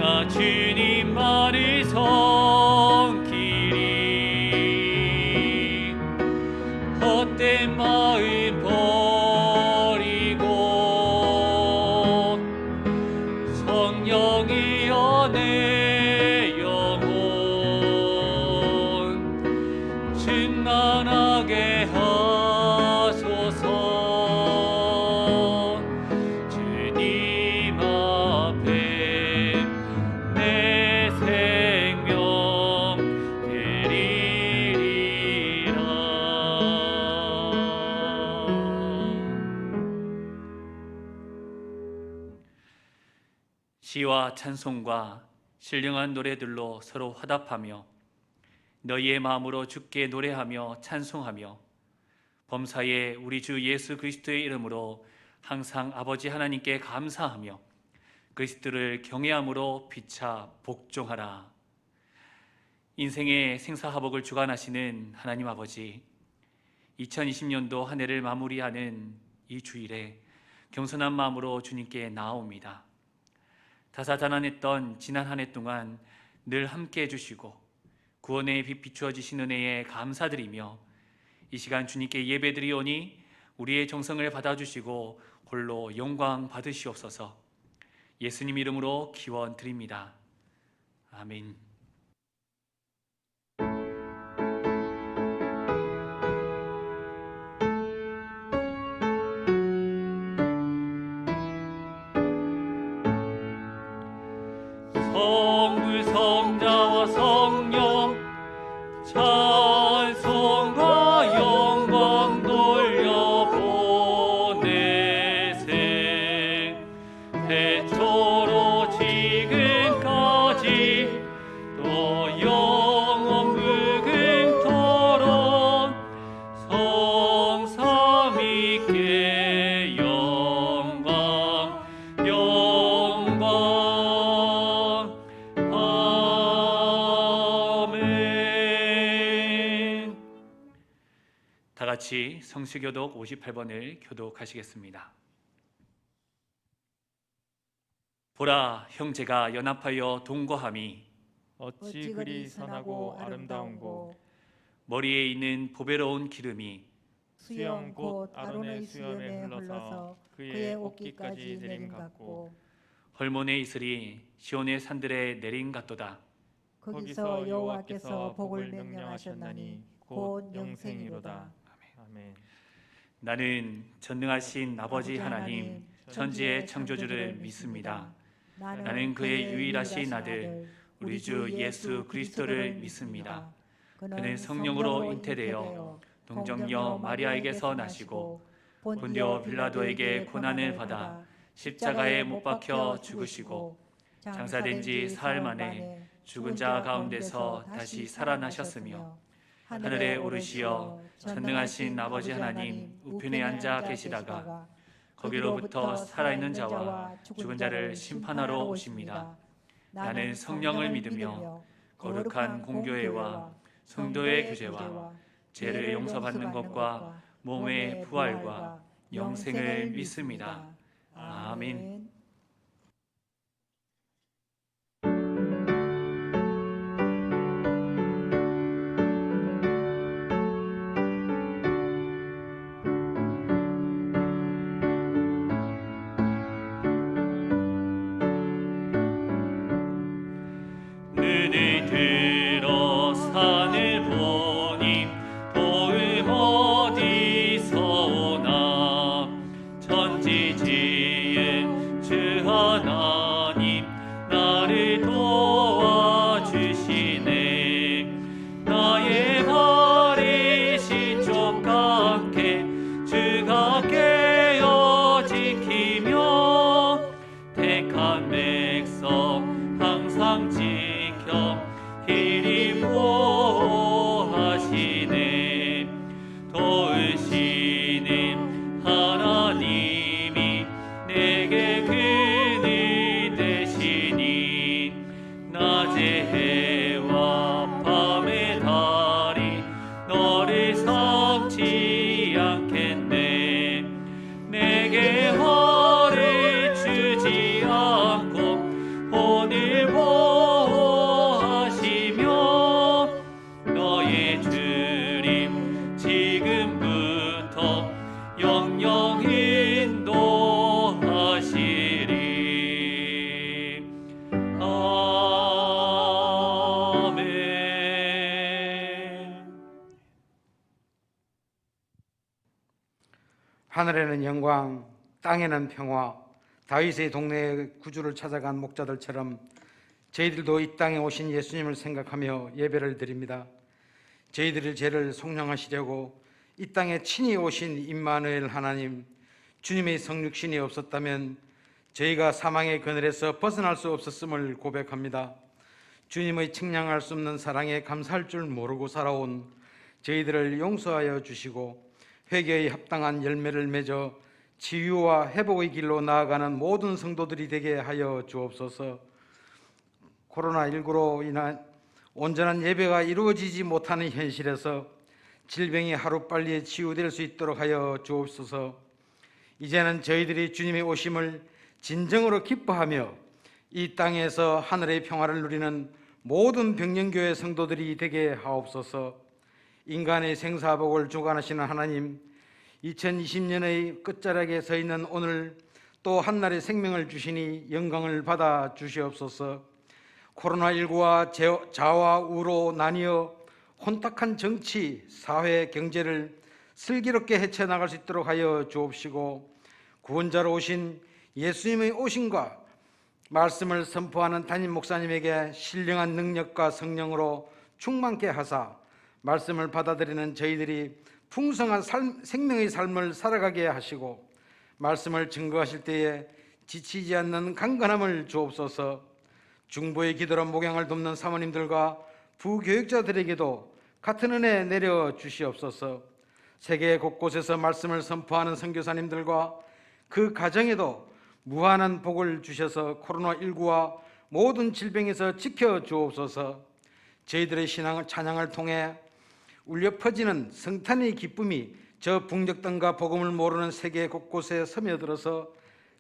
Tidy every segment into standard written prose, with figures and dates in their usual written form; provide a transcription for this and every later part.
나 주님만을 섬기리. 헛된 마음 버리고 성령이여 내 영혼 충만하게 하소서. 주님 앞에 내 생명 드리리라. 시와 찬송과 신령한 노래들로 서로 화답하며 너희의 마음으로 주께 노래하며 찬송하며 범사에 우리 주 예수 그리스도의 이름으로 항상 아버지 하나님께 감사하며 그리스도를 경외함으로 피차 복종하라. 인생의 생사화복을 주관하시는 하나님 아버지, 2020년도 한 해를 마무리하는 이 주일에 겸손한 마음으로 주님께 나아옵니다. 다사다난했던 지난 한 해 동안 늘 함께해 주시고 구원의 빛 비추어 주신 은혜에 감사드리며 이 시간 주님께 예배드리오니 우리의 정성을 받아주시고 홀로 영광 받으시옵소서. 예수님 이름으로 기원 드립니다. 아멘. 성부 성자와 성령 찬송과 영광 돌려보내세. 태초로 지금까지 또 영원 무궁토록 성삼위께 영광 영광. 아멘. 다 같이 성수교독 58번을 교독하시겠습니다. 보라, 형제가 연합하여 동거함이 어찌 그리 선하고 아름다운고. 머리에 있는 보배로운 기름이 수염 곧 아론의 수염에 흘러서 그의 옷깃까지 내림 같고. 헐몬의 이슬이 시온의 산들에 내린 같도다. 거기서 여호와께서 복을 명령하셨나니 곧 영생이로다. 아멘. 나는 전능하신 아버지 하나님 천지의 창조주를 믿습니다. 나는 그의 유일하신 아들 우리 주 예수 그리스도를 믿습니다. 그는 성령으로 잉태되어 동정녀 마리아에게서 나시고 본디오 빌라도에게 고난을 받아 십자가에 못 박혀 죽으시고 장사된 지 사흘 만에 죽은 자 가운데서 다시 살아나셨으며 하늘에 오르시어 전능하신 아버지 하나님 우편에 앉아 계시다가 거기로부터 살아있는 자와 죽은 자를 심판하러 오십니다. 나는 성령을 믿으며 거룩한 공교회와 성도의 교제와 죄를 용서받는 것과 몸의 부활과 영생을 믿습니다. 아멘. 눈을 들어 산을 보니 도움 어디서 오나. 천지 지은 주 하나님 나를 도와주시네. 나의 발이 신족 같게 주가 깨어 지키며 택한 백성 항상 지켜 길이 보호하시네. 도우시는 하나님이 내게 그늘 되시니 낮의 해와 밤의 달이 너를 섭지 않겠네. 내게 화를 주지 않고 오늘 하늘에는 영광, 땅에는 평화. 다윗의 동네에 구주를 찾아간 목자들처럼 저희들도 이 땅에 오신 예수님을 생각하며 예배를 드립니다. 저희들의 죄를 속량하시려고 이 땅에 친히 오신 임마누엘 하나님, 주님의 성육신이 없었다면 저희가 사망의 그늘에서 벗어날 수 없었음을 고백합니다. 주님의 측량할 수 없는 사랑에 감사할 줄 모르고 살아온 저희들을 용서하여 주시고 회개의 합당한 열매를 맺어 치유와 회복의 길로 나아가는 모든 성도들이 되게 하여 주옵소서. 코로나19로 인한 온전한 예배가 이루어지지 못하는 현실에서 질병이 하루빨리 치유될 수 있도록 하여 주옵소서. 이제는 저희들이 주님의 오심을 진정으로 기뻐하며 이 땅에서 하늘의 평화를 누리는 모든 백령교회 성도들이 되게 하옵소서. 인간의 생사복을 주관하시는 하나님, 2020년의 끝자락에 서 있는 오늘 또 한날의 생명을 주시니 영광을 받아 주시옵소서. 코로나19와 좌와 우로 나뉘어 혼탁한 정치, 사회, 경제를 슬기롭게 헤쳐나갈 수 있도록 하여 주옵시고 구원자로 오신 예수님의 오심과 말씀을 선포하는 담임 목사님에게 신령한 능력과 성령으로 충만케 하사 말씀을 받아들이는 저희들이 풍성한 생명의 삶을 살아가게 하시고 말씀을 증거하실 때에 지치지 않는 강건함을 주옵소서. 중보의 기도로 목양을 돕는 사모님들과 부교육자들에게도 같은 은혜 내려 주시옵소서. 세계 곳곳에서 말씀을 선포하는 선교사님들과 그 가정에도 무한한 복을 주셔서 코로나19와 모든 질병에서 지켜 주옵소서. 저희들의 신앙 찬양을 통해 울려 퍼지는 성탄의 기쁨이 저 북녘 땅과 복음을 모르는 세계 곳곳에 스며들어서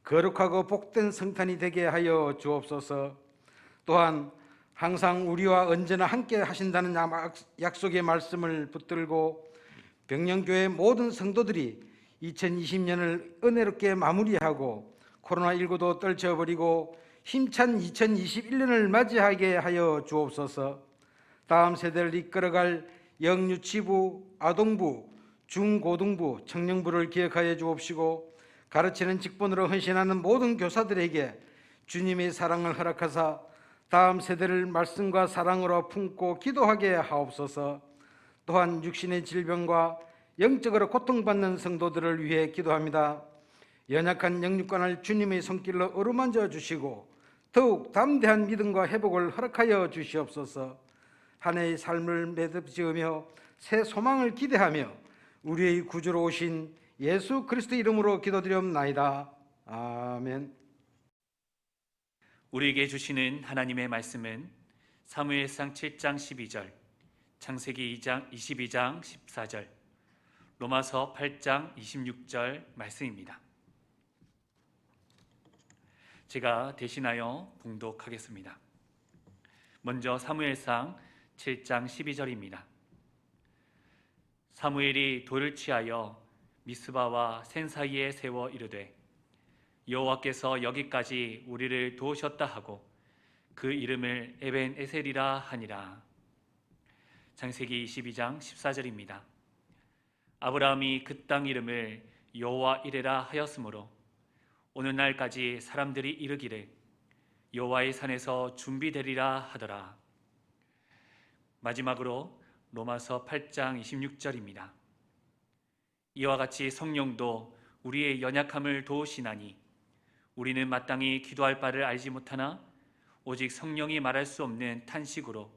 거룩하고 복된 성탄이 되게 하여 주옵소서. 또한 항상 우리와 언제나 함께 하신다는 약속의 말씀을 붙들고 백령교회 모든 성도들이 2020년을 은혜롭게 마무리하고 코로나19도 떨쳐버리고 힘찬 2021년을 맞이하게 하여 주옵소서. 다음 세대를 이끌어갈 영유치부, 아동부, 중고등부, 청년부를 기억하여 주옵시고 가르치는 직분으로 헌신하는 모든 교사들에게 주님의 사랑을 허락하사 다음 세대를 말씀과 사랑으로 품고 기도하게 하옵소서. 또한 육신의 질병과 영적으로 고통받는 성도들을 위해 기도합니다. 연약한 영육관을 주님의 손길로 어루만져 주시고 더욱 담대한 믿음과 회복을 허락하여 주시옵소서. 한 해의 삶을 매듭지으며 새 소망을 기대하며 우리의 구주로 오신 예수 그리스도 이름으로 기도드리옵나이다. 아멘. 우리에게 주시는 하나님의 말씀은 사무엘상 7장 12절, 창세기 22장 14절, 로마서 8장 26절 말씀입니다. 제가 대신하여 봉독하겠습니다. 먼저 사무엘상 7장 12절입니다. 사무엘이 돌을 취하여 미스바와 센 사이에 세워 이르되 여호와께서 여기까지 우리를 도우셨다 하고 그 이름을 에벤 에셀이라 하니라. 창세기 22장 14절입니다. 아브라함이 그 땅 이름을 여호와 이레라 하였으므로 오늘날까지 사람들이 이르기를 여호와의 산에서 준비되리라 하더라. 마지막으로 로마서 8장 26절입니다. 이와 같이 성령도 우리의 연약함을 도우시나니 우리는 마땅히 기도할 바를 알지 못하나 오직 성령이 말할 수 없는 탄식으로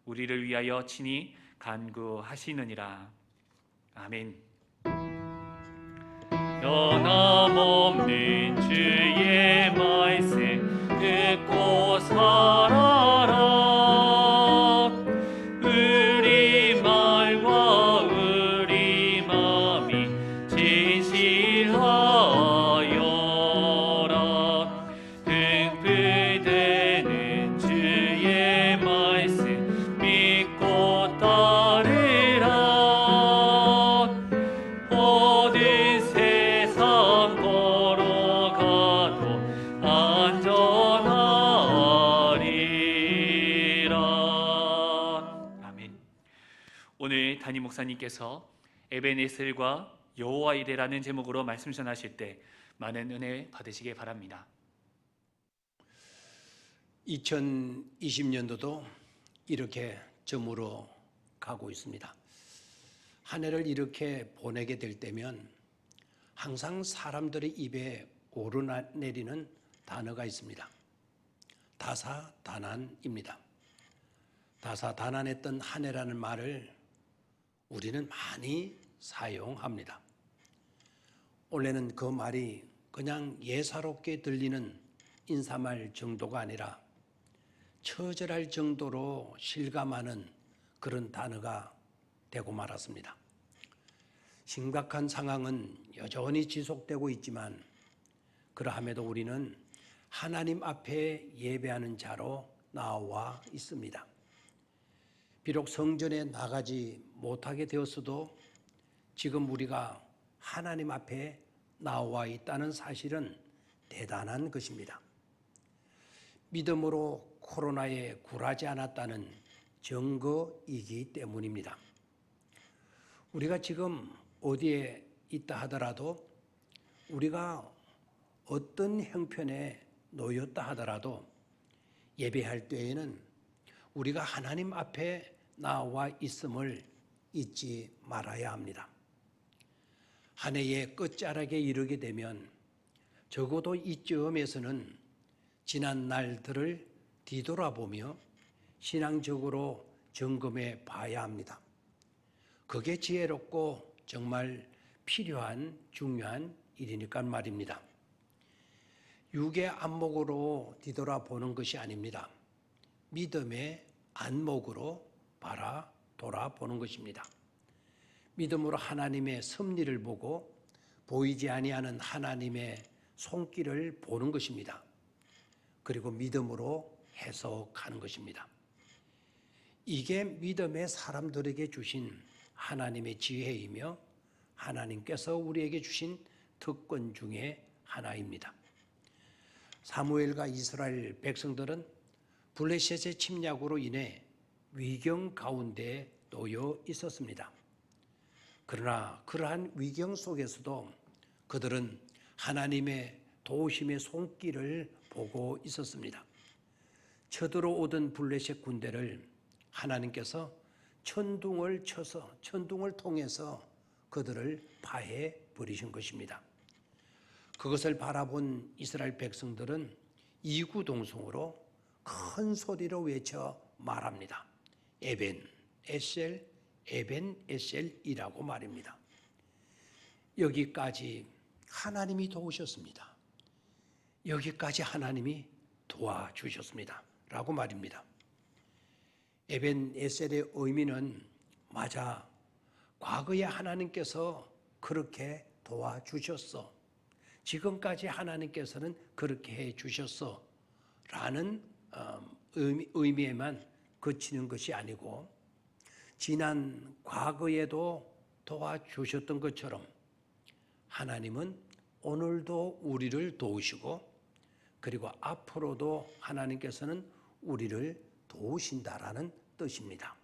우리를 위하여 친히 간구하시느니라. 아멘. 변함없는 주의 말씀 듣고 살아라. 우리 말과 우리 마음이 진실하여라. 등불되는 주의 말씀 믿고 따르라. 모든 세상 걸어가도 안전하리라. 아멘. 오늘 담임 목사님께서 에벤에셀과 여호와 이레라는 제목으로 말씀 전하실 때 많은 은혜 받으시기 바랍니다. 2020년도도 이렇게 저물어 가고 있습니다. 한 해를 이렇게 보내게 될 때면 항상 사람들의 입에 오르내리는 단어가 있습니다. 다사다난입니다. 다사다난했던 한 해라는 말을 우리는 많이 사용합니다. 원래는 그 말이 그냥 예사롭게 들리는 인사말 정도가 아니라 처절할 정도로 실감하는 그런 단어가 되고 말았습니다. 심각한 상황은 여전히 지속되고 있지만 그러함에도 우리는 하나님 앞에 예배하는 자로 나와 있습니다. 비록 성전에 나가지 못하게 되었어도 지금 우리가 하나님 앞에 나와 있다는 사실은 대단한 것입니다. 믿음으로 코로나에 굴하지 않았다는 증거이기 때문입니다. 우리가 지금 어디에 있다 하더라도 우리가 어떤 형편에 놓였다 하더라도 예배할 때에는 우리가 하나님 앞에 나와 있음을 잊지 말아야 합니다. 한 해의 끝자락에 이르게 되면 적어도 이쯤에서는 지난 날들을 뒤돌아보며 신앙적으로 점검해 봐야 합니다. 그게 지혜롭고 정말 필요한 중요한 일이니까 말입니다. 육의 안목으로 뒤돌아보는 것이 아닙니다. 믿음의 안목으로 돌아보는 것입니다. 믿음으로 하나님의 섭리를 보고 보이지 아니하는 하나님의 손길을 보는 것입니다. 그리고 믿음으로 해석하는 것입니다. 이게 믿음의 사람들에게 주신 하나님의 지혜이며 하나님께서 우리에게 주신 특권 중에 하나입니다. 사무엘과 이스라엘 백성들은 블레셋의 침략으로 인해 위경 가운데 놓여 있었습니다. 그러나 그러한 위경 속에서도 그들은 하나님의 도우심의 손길을 보고 있었습니다. 쳐들어오던 블레셋 군대를 하나님께서 천둥을 통해서 그들을 파해 버리신 것입니다. 그것을 바라본 이스라엘 백성들은 이구동성으로 큰 소리로 외쳐 말합니다. 에벤 에셀이라고 말입니다. 여기까지 하나님이 도우셨습니다. 여기까지 하나님이 도와주셨습니다. 라고 말입니다. 에벤 에셀의 의미는 맞아. 과거에 하나님께서 그렇게 도와주셨어. 지금까지 하나님께서는 그렇게 해 주셨어. 라는 의미에만 그치는 것이 아니고 지난 과거에도 도와주셨던 것처럼 하나님은 오늘도 우리를 도우시고 그리고 앞으로도 하나님께서는 우리를 도우신다라는 뜻입니다.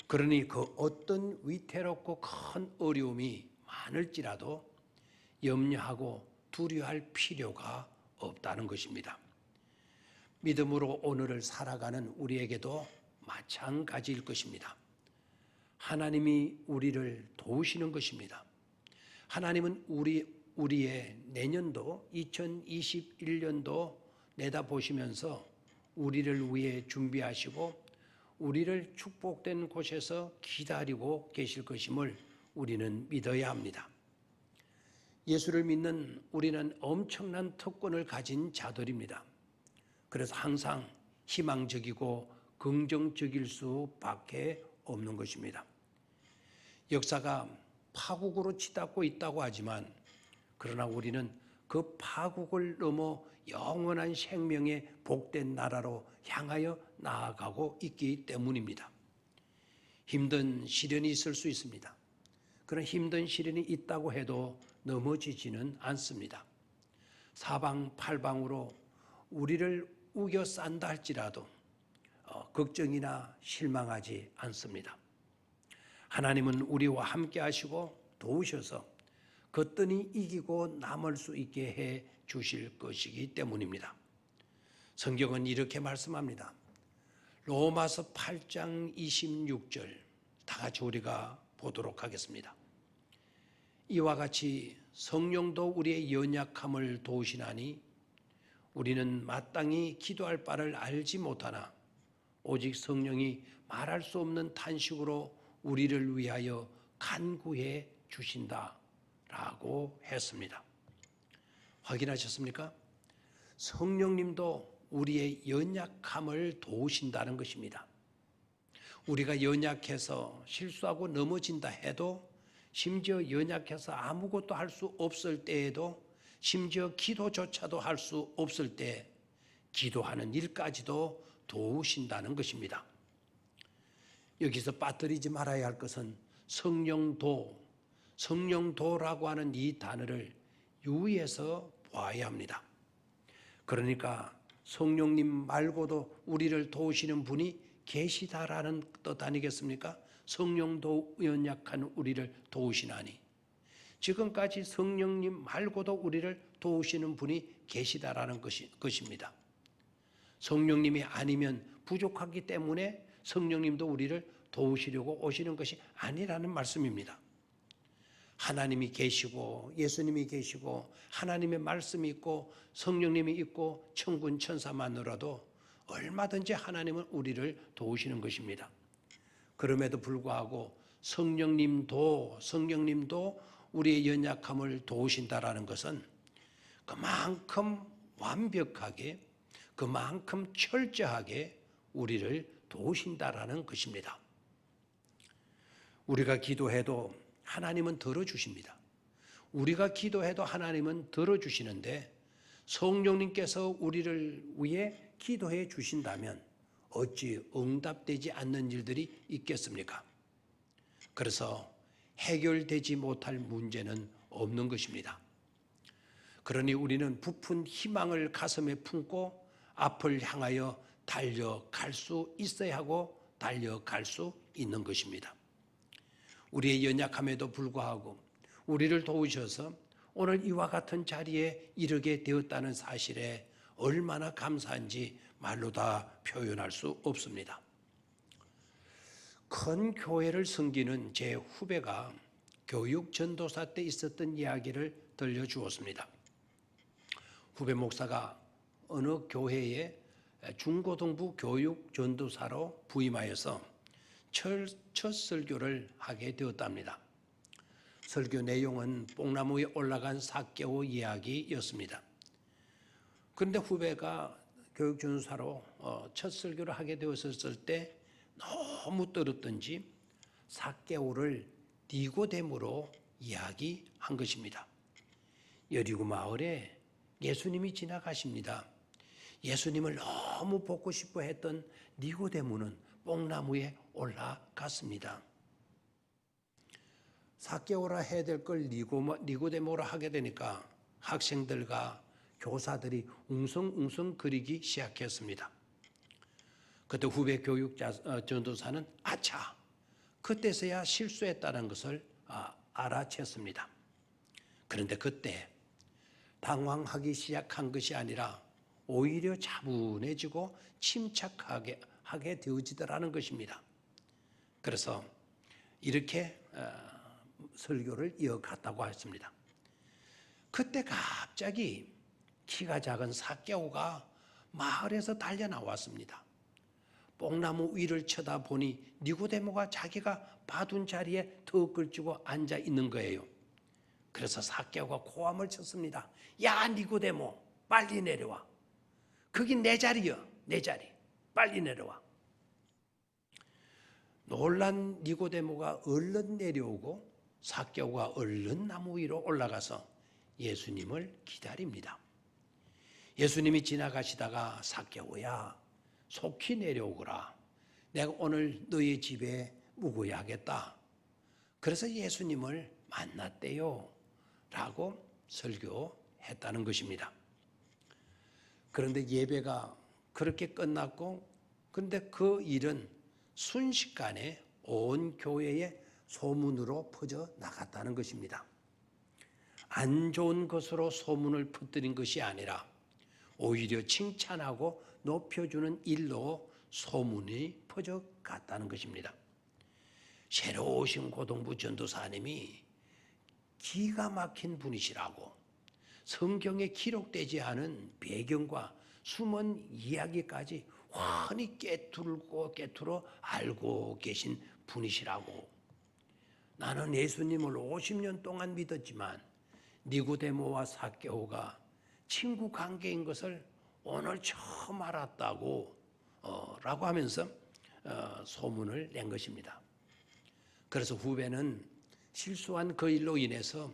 그러니 그 어떤 위태롭고 큰 어려움이 많을지라도 염려하고 두려워할 필요가 없다는 것입니다. 믿음으로 오늘을 살아가는 우리에게도 마찬가지일 것입니다. 하나님이 우리를 도우시는 것입니다. 하나님은 우리의 내년도 2021년도 내다보시면서 우리를 위해 준비하시고 우리를 축복된 곳에서 기다리고 계실 것임을 우리는 믿어야 합니다. 예수를 믿는 우리는 엄청난 특권을 가진 자들입니다. 그래서 항상 희망적이고 긍정적일 수밖에 없는 것입니다. 역사가 파국으로 치닫고 있다고 하지만 그러나 우리는 그 파국을 넘어 영원한 생명의 복된 나라로 향하여 나아가고 있기 때문입니다. 힘든 시련이 있을 수 있습니다. 그런 힘든 시련이 있다고 해도 넘어지지는 않습니다. 사방팔방으로 우리를 우겨싼다 할지라도 걱정이나 실망하지 않습니다. 하나님은 우리와 함께 하시고 도우셔서 거뜬히 이기고 남을 수 있게 해 주실 것이기 때문입니다. 성경은 이렇게 말씀합니다. 로마서 8장 26절 다 같이 우리가 보도록 하겠습니다. 이와 같이 성령도 우리의 연약함을 도우시나니 우리는 마땅히 기도할 바를 알지 못하나 오직 성령이 말할 수 없는 탄식으로 우리를 위하여 간구해 주신다 라고 했습니다. 확인하셨습니까? 성령님도 우리의 연약함을 도우신다는 것입니다. 우리가 연약해서 실수하고 넘어진다 해도, 심지어 연약해서 아무것도 할 수 없을 때에도, 심지어 기도조차도 할 수 없을 때 기도하는 일까지도 도우신다는 것입니다. 여기서 빠뜨리지 말아야 할 것은 성령도라고 하는 이 단어를 유의해서 봐야 합니다. 그러니까 성령님 말고도 우리를 도우시는 분이 계시다라는 뜻 아니겠습니까? 성령도 연약한 우리를 도우시나니, 지금까지 성령님 말고도 우리를 도우시는 분이 계시다라는 것입니다. 성령님이 아니면 부족하기 때문에 성령님도 우리를 도우시려고 오시는 것이 아니라는 말씀입니다. 하나님이 계시고 예수님이 계시고 하나님의 말씀이 있고 성령님이 있고 천군 천사만으로도 얼마든지 하나님은 우리를 도우시는 것입니다. 그럼에도 불구하고 성령님도 우리의 연약함을 도우신다라는 것은 그만큼 완벽하게, 그만큼 철저하게 우리를 도우신다라는 것입니다. 우리가 기도해도 하나님은 들어주십니다. 우리가 기도해도 하나님은 들어주시는데 성령님께서 우리를 위해 기도해 주신다면 어찌 응답되지 않는 일들이 있겠습니까? 그래서 해결되지 못할 문제는 없는 것입니다. 그러니 우리는 부푼 희망을 가슴에 품고 앞을 향하여 달려갈 수 있어야 하고 달려갈 수 있는 것입니다. 우리의 연약함에도 불구하고 우리를 도우셔서 오늘 이와 같은 자리에 이르게 되었다는 사실에 얼마나 감사한지 말로 다 표현할 수 없습니다. 큰 교회를 섬기는 제 후배가 교육 전도사 때 있었던 이야기를 들려주었습니다. 후배 목사가 어느 교회에 중고등부 교육 전도사로 부임하여서 첫 설교를 하게 되었답니다. 설교 내용은 뽕나무 위에 올라간 삭개오 이야기였습니다. 그런데 후배가 교육 전도사로 첫 설교를 하게 되었을 때 너무 떨었던지 삭개오를 니고데모로 이야기한 것입니다. 여리고 마을에 예수님이 지나가십니다. 예수님을 너무 보고 싶어 했던 니고데모는 뽕나무에 올라갔습니다. 삭개오라 해야 될 걸 니고데모라 하게 되니까 학생들과 교사들이 웅성웅성 거리기 시작했습니다. 그때 후배 교육자 전도사는 아차, 그때서야 실수했다는 것을 알아챘습니다. 그런데 그때 당황하기 시작한 것이 아니라 오히려 차분해지고 침착하게 하게 되어지더라는 것입니다. 그래서 이렇게 설교를 이어갔다고 했습니다. 그때 갑자기 키가 작은 삭개오가 마을에서 달려 나왔습니다. 뽕나무 위를 쳐다보니 니고데모가 자기가 봐둔 자리에 더 걸치고 앉아 있는 거예요. 그래서 삭개오가 고함을 쳤습니다. 야, 니고데모, 빨리 내려와. 거기 내 자리여, 내 자리. 빨리 내려와. 놀란 니고데모가 얼른 내려오고 삭개오가 얼른 나무 위로 올라가서 예수님을 기다립니다. 예수님이 지나가시다가 삭개오야, 속히 내려오거라. 내가 오늘 너희 집에 묵어야 하겠다. 그래서 예수님을 만났대요. 라고 설교했다는 것입니다. 그런데 예배가 그렇게 끝났고, 그런데 그 일은 순식간에 온 교회에 소문으로 퍼져 나갔다는 것입니다. 안 좋은 것으로 소문을 퍼뜨린 것이 아니라 오히려 칭찬하고 높여주는 일로 소문이 퍼져 갔다는 것입니다. 새로 오신 고동부 전도사님이 기가 막힌 분이시라고 성경에 기록되지 않은 배경과 숨은 이야기까지 훤히 깨뚫어 알고 계신 분이시라고. 나는 예수님을 50년 동안 믿었지만 니고데모와 삭개오가 친구 관계인 것을 오늘 처음 알았다고 라고 하면서 소문을 낸 것입니다. 그래서 후배는 실수한 그 일로 인해서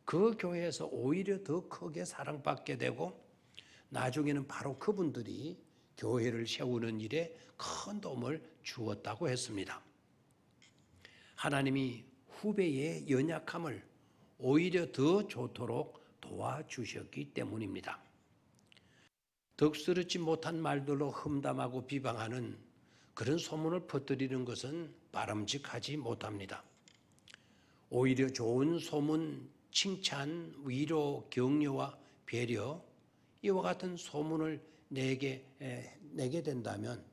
그 교회에서 오히려 더 크게 사랑받게 되고 나중에는 바로 그분들이 교회를 세우는 일에 큰 도움을 주었다고 했습니다. 하나님이 후배의 연약함을 오히려 더 좋도록 도와주셨기 때문입니다. 덕스럽지 못한 말들로 험담하고 비방하는 그런 소문을 퍼뜨리는 것은 바람직하지 못합니다. 오히려 좋은 소문, 칭찬, 위로, 격려와 배려 이와 같은 소문을 내게 된다면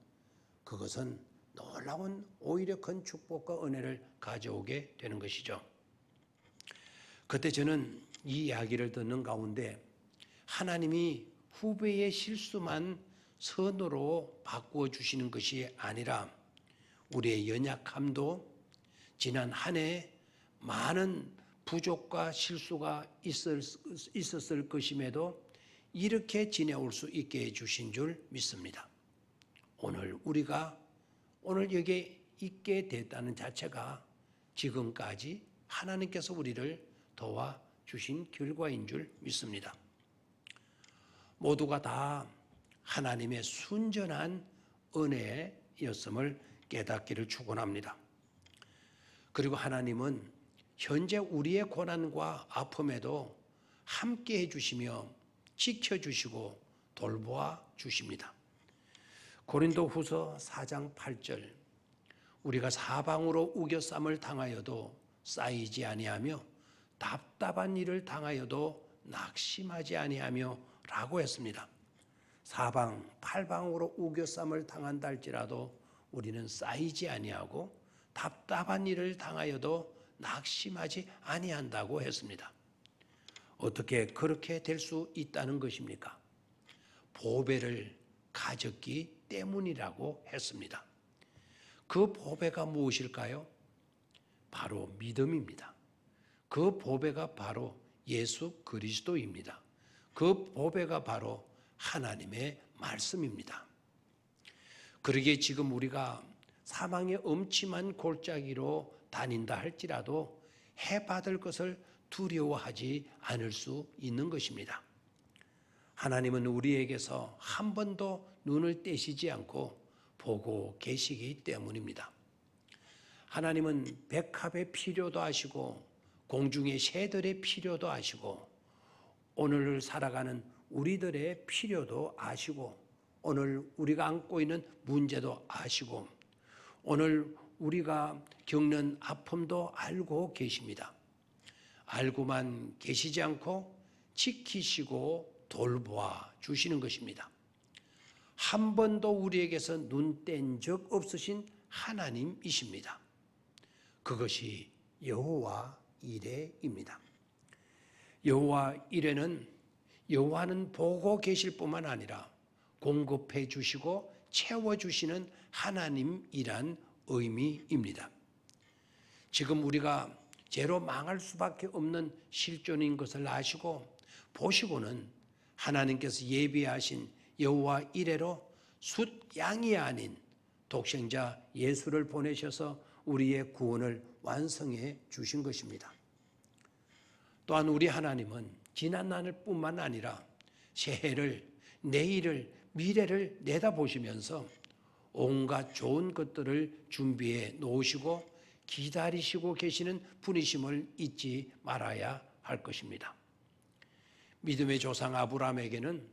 그것은 놀라운 오히려 큰 축복과 은혜를 가져오게 되는 것이죠. 그때 저는 이 이야기를 듣는 가운데 하나님이 후배의 실수만 선으로 바꾸어 주시는 것이 아니라 우리의 연약함도 지난 한 해 많은 부족과 실수가 있었을 것임에도 이렇게 지내올 수 있게 해주신 줄 믿습니다. 우리가 오늘 여기에 있게 됐다는 자체가 지금까지 하나님께서 우리를 도와주신 결과인 줄 믿습니다. 모두가 다 하나님의 순전한 은혜였음을 깨닫기를 축원합니다. 그리고 하나님은 현재 우리의 고난과 아픔에도 함께 해주시며 지켜주시고 돌보아 주십니다. 고린도후서 4장 8절 우리가 사방으로 우겨쌈을 당하여도 쌓이지 아니하며 답답한 일을 당하여도 낙심하지 아니하며 라고 했습니다. 사방 팔방으로 우겨쌈을 당한다 할지라도 우리는 쌓이지 아니하고 답답한 일을 당하여도 낙심하지 아니한다고 했습니다. 어떻게 그렇게 될 수 있다는 것입니까? 보배를 가졌기 때문이라고 했습니다. 그 보배가 무엇일까요? 바로 믿음입니다. 그 보배가 바로 예수 그리스도입니다. 그 보배가 바로 하나님의 말씀입니다. 그러기에 지금 우리가 사망의 엄침한 골짜기로 다닌다 할지라도 해받을 것을 두려워하지 않을 수 있는 것입니다. 하나님은 우리에게서 한 번도 눈을 떼시지 않고 보고 계시기 때문입니다. 하나님은 백합의 필요도 아시고 공중의 새들의 필요도 아시고 오늘을 살아가는 우리들의 필요도 아시고 오늘 우리가 안고 있는 문제도 아시고 오늘 우리가 겪는 아픔도 알고 계십니다. 알고만 계시지 않고 지키시고 돌보아 주시는 것입니다. 한 번도 우리에게서 눈 뗀 적 없으신 하나님이십니다. 그것이 여호와 이레입니다. 여호와 이레는 여호와는 보고 계실 뿐만 아니라 공급해 주시고 채워 주시는 하나님이란 의미입니다. 지금 우리가 죄로 망할 수밖에 없는 실존인 것을 아시고 보시고는 하나님께서 예비하신 여호와 이레로 숫 양이 아닌 독생자 예수를 보내셔서 우리의 구원을 완성해 주신 것입니다. 또한 우리 하나님은 지난 날뿐만 아니라 새해를, 내일을, 미래를 내다보시면서 온갖 좋은 것들을 준비해 놓으시고 기다리시고 계시는 분이심을 잊지 말아야 할 것입니다. 믿음의 조상 아브라함에게는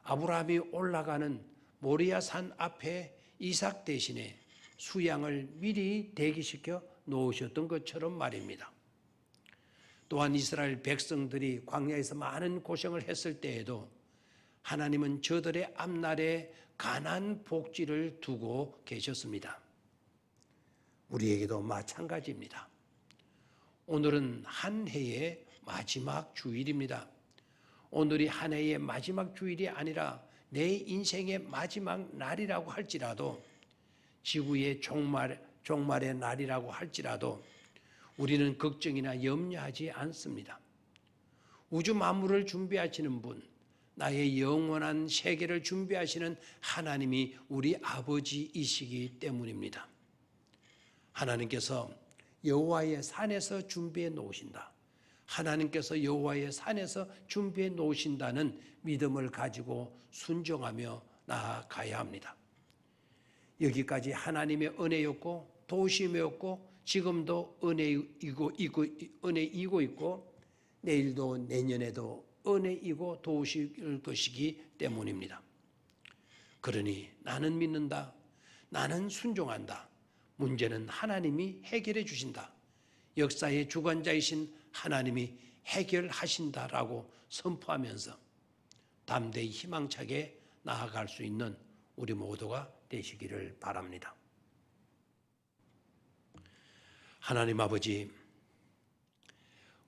아브라함이 올라가는 모리아 산 앞에 이삭 대신에 수양을 미리 대기시켜 놓으셨던 것처럼 말입니다. 또한 이스라엘 백성들이 광야에서 많은 고생을 했을 때에도 하나님은 저들의 앞날에 가난 복지를 두고 계셨습니다. 우리에게도 마찬가지입니다. 오늘은 한 해의 마지막 주일입니다. 오늘이 한 해의 마지막 주일이 아니라 내 인생의 마지막 날이라고 할지라도, 지구의 종말의 날이라고 할지라도 우리는 걱정이나 염려하지 않습니다. 우주 만물을 준비하시는 분, 나의 영원한 세계를 준비하시는 하나님이 우리 아버지이시기 때문입니다. 하나님께서 여호와의 산에서 준비해 놓으신다. 하나님께서 여호와의 산에서 준비해 놓으신다는 믿음을 가지고 순종하며 나아가야 합니다. 여기까지 하나님의 은혜였고 도우심이었고 지금도 은혜이고 있고 내일도 내년에도 은혜이고 도우실 것이기 때문입니다. 그러니 나는 믿는다. 나는 순종한다. 문제는 하나님이 해결해 주신다. 역사의 주관자이신 하나님이 해결하신다라고 선포하면서 담대히 희망차게 나아갈 수 있는 우리 모두가 되시기를 바랍니다. 하나님 아버지,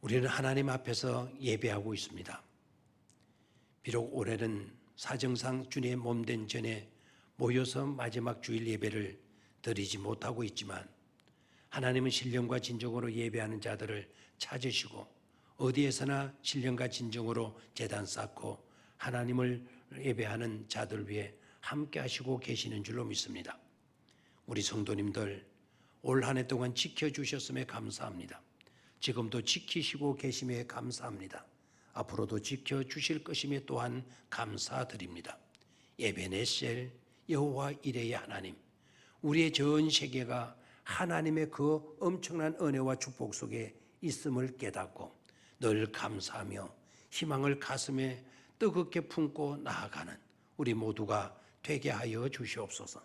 우리는 하나님 앞에서 예배하고 있습니다. 비록 올해는 사정상 주님의 몸된 전에 모여서 마지막 주일 예배를 드리지 못하고 있지만 하나님은 신령과 진정으로 예배하는 자들을 찾으시고 어디에서나 신령과 진정으로 제단 쌓고 하나님을 예배하는 자들 위해 함께 하시고 계시는 줄로 믿습니다. 우리 성도님들 올 한 해 동안 지켜주셨음에 감사합니다. 지금도 지키시고 계심에 감사합니다. 앞으로도 지켜주실 것임에 또한 감사드립니다. 에베네셀 여호와 이레의 하나님, 우리의 전 세계가 하나님의 그 엄청난 은혜와 축복 속에 있음을 깨닫고 늘 감사하며 희망을 가슴에 뜨겁게 품고 나아가는 우리 모두가 되게 하여 주시옵소서.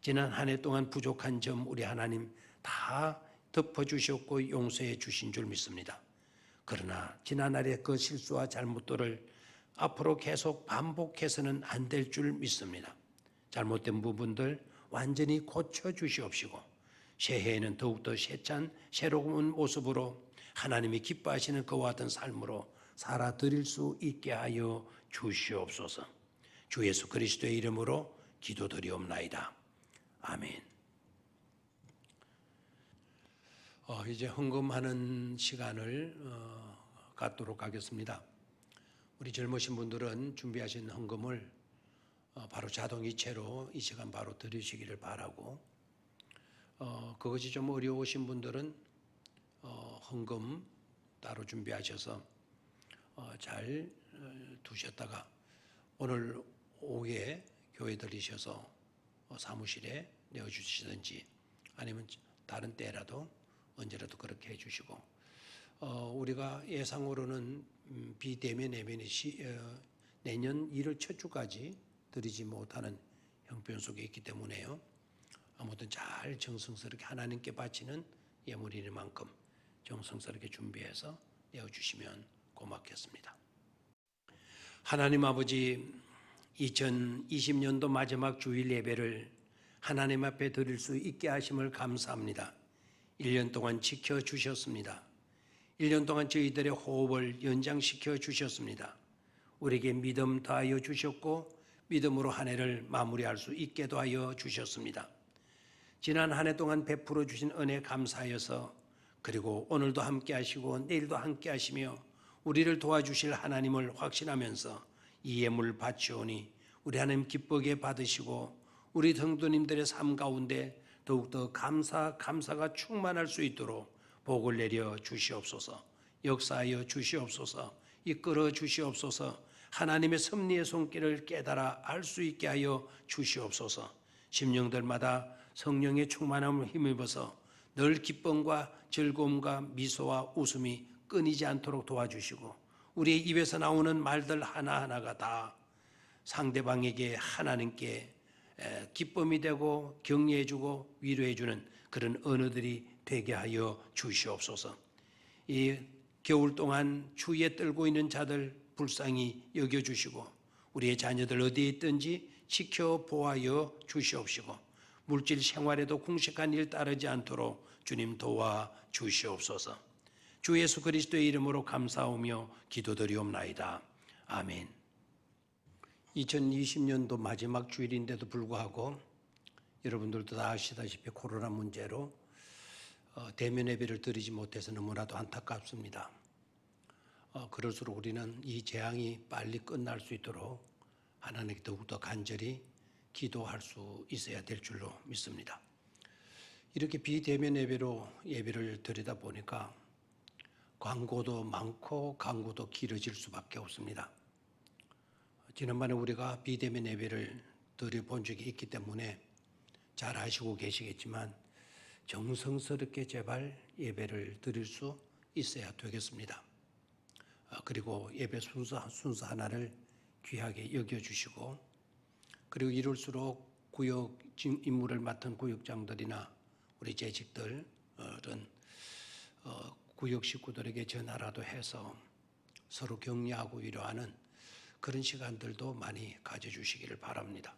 지난 한 해 동안 부족한 점 우리 하나님 다 덮어주셨고 용서해 주신 줄 믿습니다. 그러나 지난날의 그 실수와 잘못들을 앞으로 계속 반복해서는 안 될 줄 믿습니다. 잘못된 부분들 완전히 고쳐주시옵시고 새해에는 더욱더 세찬 새로운 모습으로 하나님이 기뻐하시는 그와 같은 삶으로 살아드릴 수 있게 하여 주시옵소서. 주 예수 그리스도의 이름으로 기도드리옵나이다. 아멘. 이제 헌금하는 시간을 갖도록 하겠습니다. 우리 젊으신 분들은 준비하신 헌금을 바로 자동이체로 이 시간 바로 드리시기를 바라고, 그것이 좀 어려우신 분들은 헌금 따로 준비하셔서 잘 두셨다가 오늘 오후에 교회 들리셔서 사무실에 내어주시든지 아니면 다른 때라도 언제라도 그렇게 해주시고, 우리가 예상으로는 비대면 예배는 내년 1월 첫 주까지 드리지 못하는 형편 속에 있기 때문에요. 아무튼 잘 정성스럽게 하나님께 바치는 예물인 만큼 정성스럽게 준비해서 내어주시면 고맙겠습니다. 하나님 아버지, 2020년도 마지막 주일 예배를 하나님 앞에 드릴 수 있게 하심을 감사합니다. 1년 동안 지켜주셨습니다. 1년 동안 저희들의 호흡을 연장시켜 주셨습니다. 우리에게 믿음 더하여 주셨고 믿음으로 한 해를 마무리할 수 있게도 하여 주셨습니다. 지난 한 해 동안 베풀어 주신 은혜 감사하여서, 그리고 오늘도 함께 하시고 내일도 함께 하시며 우리를 도와주실 하나님을 확신하면서 이 예물을 바치오니 우리 하나님 기쁘게 받으시고 우리 성도님들의 삶 가운데 더욱더 감사가 충만할 수 있도록 복을 내려 주시옵소서. 역사하여 주시옵소서. 이끌어 주시옵소서. 하나님의 섭리의 손길을 깨달아 알 수 있게 하여 주시옵소서. 심령들마다 성령의 충만함을 힘입어서 늘 기쁨과 즐거움과 미소와 웃음이 끊이지 않도록 도와주시고, 우리의 입에서 나오는 말들 하나하나가 다 상대방에게 하나님께 기쁨이 되고 격려해주고 위로해주는 그런 언어들이 되게 하여 주시옵소서. 이 겨울 동안 추위에 떨고 있는 자들 불쌍히 여겨주시고 우리의 자녀들 어디에 있든지 지켜보아여 주시옵시고 물질 생활에도 궁식한 일 따르지 않도록 주님 도와 주시옵소서. 주 예수 그리스도의 이름으로 감사하며 기도드리옵나이다. 아멘. 2020년도 마지막 주일인데도 불구하고 여러분들도 다 아시다시피 코로나 문제로 대면 예배를 드리지 못해서 너무나도 안타깝습니다. 그럴수록 우리는 이 재앙이 빨리 끝날 수 있도록 하나님께 더욱더 간절히 기도할 수 있어야 될 줄로 믿습니다. 이렇게 비대면 예배로 예배를 드리다 보니까 광고도 많고 광고도 길어질 수밖에 없습니다. 지난번에 우리가 비대면 예배를 드려본 적이 있기 때문에 잘 아시고 계시겠지만 정성스럽게 제발 예배를 드릴 수 있어야 되겠습니다. 그리고 예배 순서 하나를 귀하게 여겨주시고 그리고 이럴수록 구역 임무를 맡은 구역장들이나 우리 재직들은 구역 식구들에게 전화라도 해서 서로 격려하고 위로하는 그런 시간들도 많이 가져주시기를 바랍니다.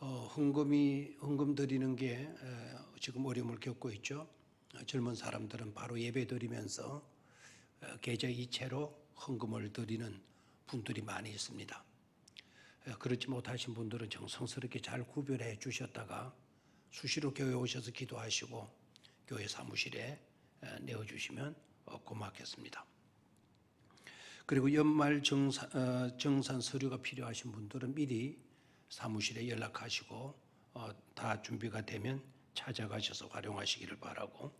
헌금 드리는 게 지금 어려움을 겪고 있죠. 젊은 사람들은 바로 예배 드리면서 계좌 이체로 헌금을 드리는 분들이 많이 있습니다. 그렇지 못하신 분들은 정성스럽게 잘 구별해 주셨다가 수시로 교회 오셔서 기도하시고 교회 사무실에 내어주시면 고맙겠습니다. 그리고 연말 정산 서류가 필요하신 분들은 미리 사무실에 연락하시고 다 준비가 되면 찾아가셔서 활용하시기를 바라고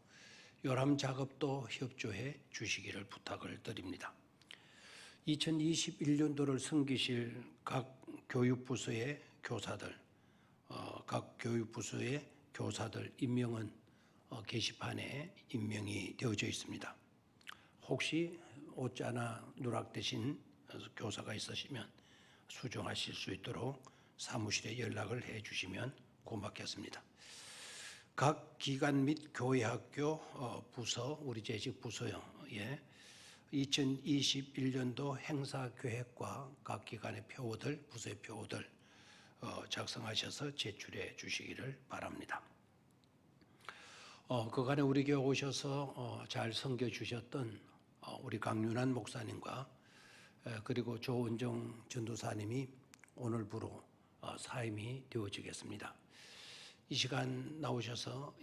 요람 작업도 협조해 주시기를 부탁을 드립니다. 2021년도를 섬기실 각 교육부서의 교사들, 임명은 게시판에 임명이 되어져 있습니다. 혹시 오자나 누락되신 교사가 있으시면 수정하실 수 있도록 사무실에 연락을 해 주시면 고맙겠습니다. 각 기관 및 교회학교 부서, 우리 재직 부서에 2021년도 행사 계획과 각 기관의 표어들, 부서의 표어들 작성하셔서 제출해 주시기를 바랍니다. 그간에 우리 교회 오셔서 잘 섬겨 주셨던 우리 강윤환 목사님과 그리고 조은정 전도사님이 오늘부로 사임이 되어지겠습니다. 이 시간 나오셔서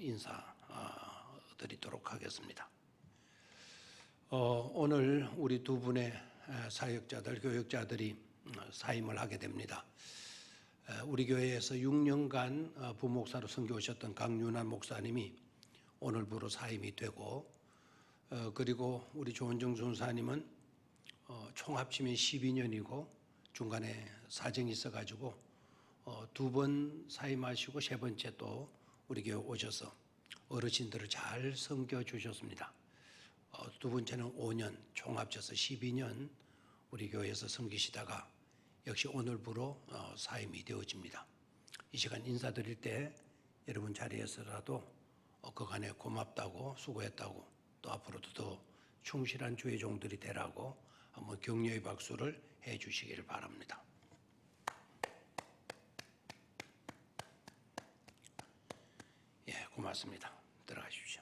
인사드리도록 하겠습니다. 오늘 우리 두 분의 사역자들, 교역자들이 사임을 하게 됩니다. 우리 교회에서 6년간 부목사로 섬겨오셨던 강윤환 목사님이 오늘부로 사임이 되고 그리고 우리 조은정 전사님은 총 합치면 12년이고 중간에 사정이 있어가지고 두 번 사임하시고 세 번째 또 우리 교회 오셔서 어르신들을 잘 섬겨주셨습니다. 두 번째는 5년, 총 합쳐서 12년 우리 교회에서 섬기시다가 역시 오늘부로 사임이 되어집니다. 이 시간 인사드릴 때 여러분 자리에서라도 그간에 고맙다고 수고했다고 또 앞으로도 더 충실한 주의 종들이 되라고 한번 격려의 박수를 해 주시기를 바랍니다. 예, 고맙습니다. 들어가십시오.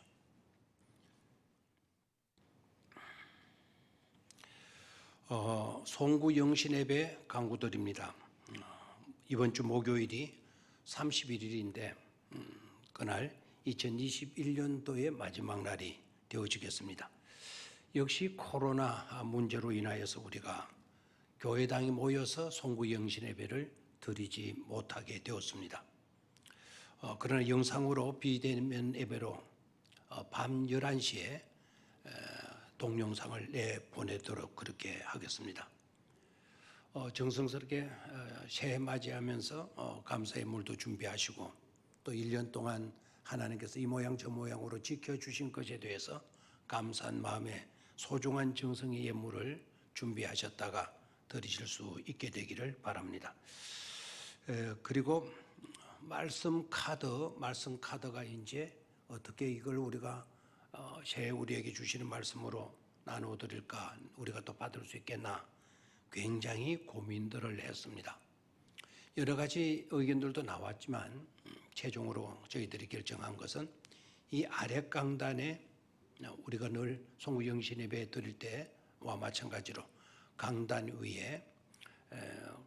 송구 영신예배 강구드립니다. 이번 주 목요일이 31일인데 그날 2021년도의 마지막 날이 되어지겠습니다. 역시 코로나 문제로 인하여서 우리가 교회당이 모여서 송구 영신예배를 드리지 못하게 되었습니다. 그러나 영상으로 비대면 예배로 밤 11시에 동영상을 내보내도록 그렇게 하겠습니다. 정성스럽게 새해 맞이하면서 감사의 물도 준비하시고 또 1년 동안 하나님께서 이 모양 저 모양으로 지켜주신 것에 대해서 감사한 마음에 소중한 정성의 예물을 준비하셨다가 드리실 수 있게 되기를 바랍니다. 그리고 말씀 카드가 이제 어떻게 이걸 우리가 새해 우리에게 주시는 말씀으로 나누어 드릴까, 우리가 또 받을 수 있겠나 굉장히 고민들을 했습니다. 여러 가지 의견들도 나왔지만 최종으로 저희들이 결정한 것은 이 아래 강단에 우리가 늘 송구영신 예배 드릴 때와 마찬가지로 강단 위에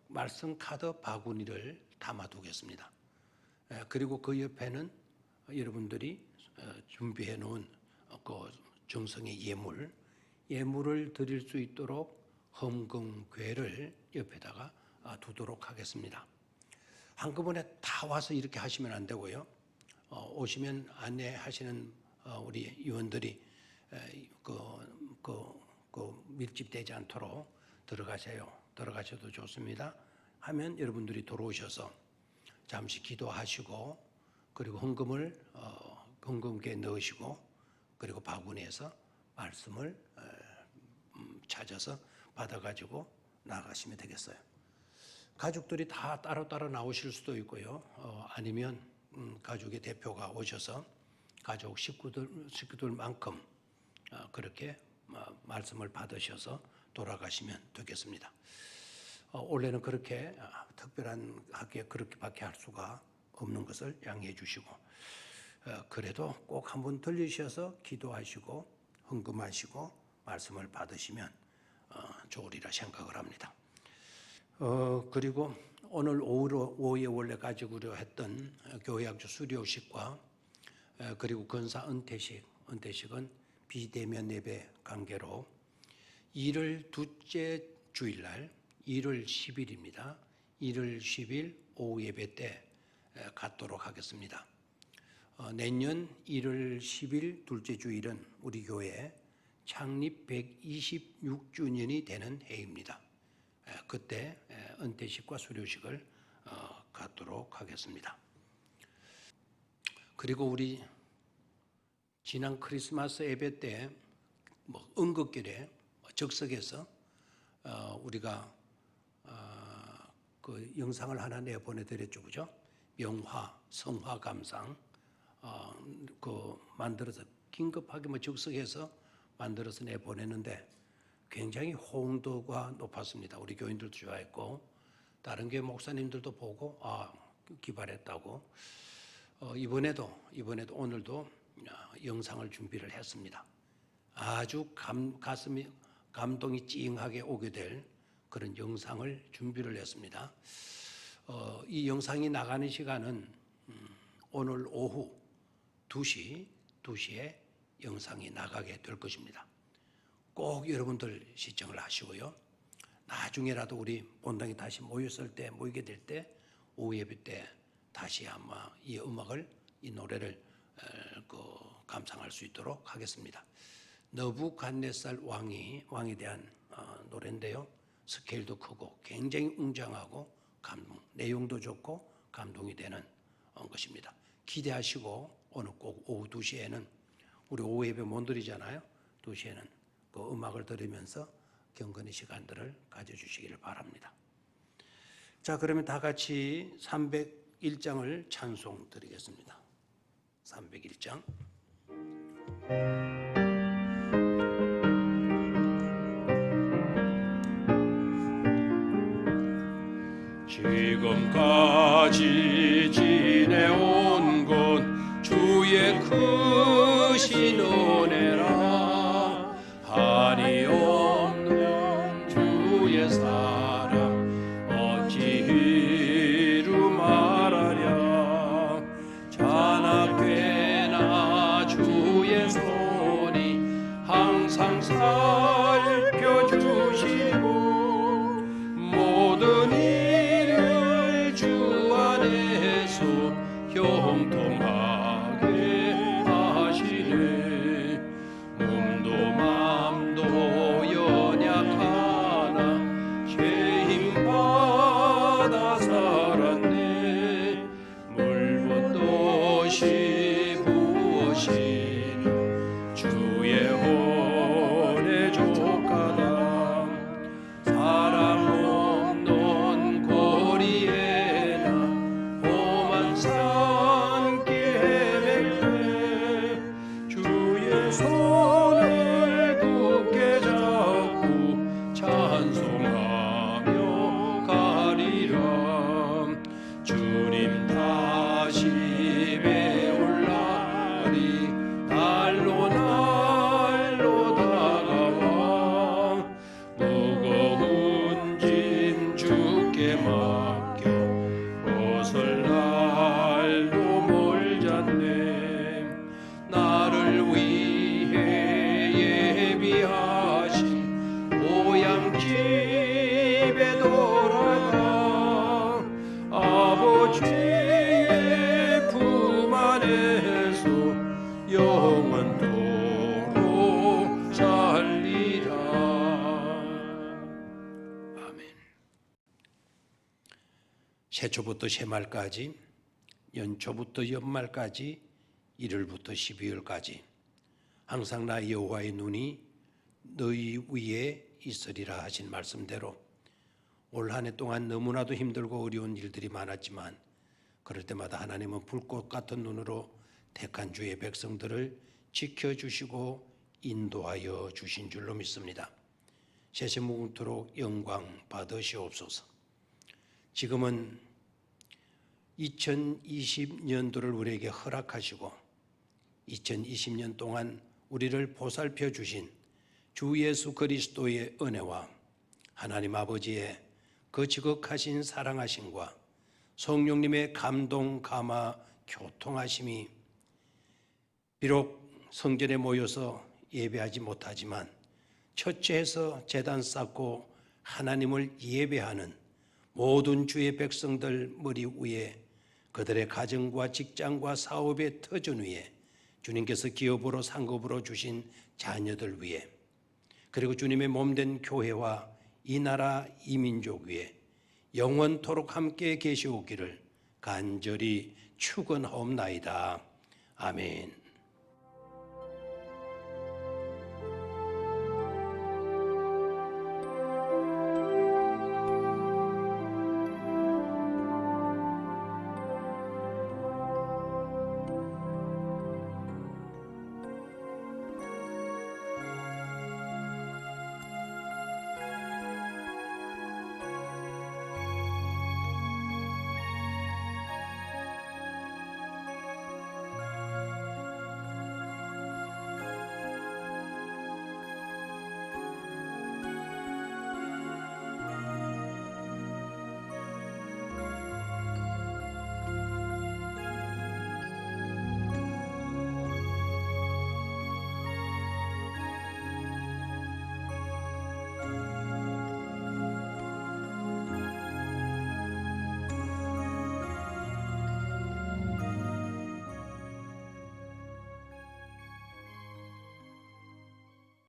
말씀 카드 바구니를 담아두겠습니다. 그리고 그 옆에는 여러분들이 준비해 놓은 그 정성의 예물을 드릴 수 있도록 헌금괴를 옆에다가 두도록 하겠습니다. 한꺼번에 다 와서 이렇게 하시면 안 되고요. 오시면 안내하시는 우리 위원들이 밀집되지 않도록 들어가셔도 좋습니다. 하면 여러분들이 들어오셔서 잠시 기도하시고 그리고 헌금괴에 넣으시고 그리고 바구니에서 말씀을 찾아서 받아가지고 나가시면 되겠어요. 가족들이 다 따로따로 나오실 수도 있고요. 아니면 가족의 대표가 오셔서 가족 식구들만큼 그렇게 말씀을 받으셔서 돌아가시면 되겠습니다. 올해는 그렇게 특별하게 그렇게밖에 할 수가 없는 것을 양해해 주시고 그래도 꼭 한번 들리셔서 기도하시고 헌금하시고 말씀을 받으시면 좋으리라 생각을 합니다. 그리고 오늘 오후에 원래 가지기로 했던 교회학교 수료식과 그리고 근사 은퇴식은 비대면 예배 관계로 1월 둘째 주일날 1월 10일입니다. 1월 10일 오후 예배 때 갖도록 하겠습니다. 내년 1월 10일 둘째 주일은 우리 교회 창립 126주년이 되는 해입니다. 그때 은퇴식과 수료식을 갖도록 하겠습니다. 그리고 우리 지난 크리스마스 예배 때 은극결에 적석에서 우리가 그 영상을 하나 내보내드렸죠, 그죠? 명화, 성화 감상 만들어서 긴급하게 적석해서 만들어서 내보냈는데 굉장히 호응도가 높았습니다. 우리 교인들도 좋아했고 다른 교회 목사님들도 보고 기발했다고 이번에도 오늘도 영상을 준비를 했습니다. 아주 가슴이 감동이 찡하게 오게 될 그런 영상을 준비를 했습니다. 이 영상이 나가는 시간은 오늘 오후 2시에 영상이 나가게 될 것입니다. 꼭 여러분들 시청을 하시고요. 나중에라도 우리 본당에 다시 모이게 될 때 오후 예배 때 다시 아마 이 음악을 이 노래를 감상할 수 있도록 하겠습니다. 너부갓네살 왕에 대한 노래인데요. 스케일도 크고 굉장히 웅장하고 내용도 좋고 감동이 되는 것입니다. 기대하시고 오늘 꼭 오후 2시에는 우리 오후 예배 못 드리잖아요. 2시에는 그 음악을 들으면서 경건의 시간들을 가져주시기를 바랍니다. 자, 그러면 다 같이 301장을 찬송 드리겠습니다. 301장. 지금까지 지내온 건 주의 크신 은혜라 한이 없는 주의 사랑 어찌 이루 말하랴 자나깨나 주의 손이 항상 살펴주시고 모든 일을 주 안에서 형통하게 하시네 몸도 맘도 연약하나 죄임 받아 살았네 물붓듯이 부으시는 주의 은혜 조카다 사랑 없는 거리에나 험한 산길 헤맬 때 아침에 올라리 날로 다가와 무거운 짐 주께 맡겨 벗을 날로 몰잖네. 나를 위해 예비하신 고향집에 돌아가 아버지의 품 안에서 영원토록 살리라. 아멘. 새초부터 새말까지, 연초부터 연말까지, 1월부터 12월까지 항상 나 여호와의 눈이 너희 위에 있으리라 하신 말씀대로 올 한 해 동안 너무나도 힘들고 어려운 일들이 많았지만 그럴 때마다 하나님은 불꽃 같은 눈으로 택한 주의 백성들을 지켜주시고 인도하여 주신 줄로 믿습니다. 세세무궁토록 영광 받으시옵소서. 지금은 2020년도를 우리에게 허락하시고 2020년 동안 우리를 보살펴 주신 주 예수 그리스도의 은혜와 하나님 아버지의 그 지극하신 사랑하심과 성령님의 감동, 감화, 교통하심이 비록 성전에 모여서 예배하지 못하지만 처처에서 제단 쌓고 하나님을 예배하는 모든 주의 백성들 머리 위에 그들의 가정과 직장과 사업의 터전 위에 주님께서 기업으로 상급으로 주신 자녀들 위에 그리고 주님의 몸된 교회와 이 나라 이 민족 위에 영원토록 함께 계시오기를 간절히 축원하옵나이다. 아멘.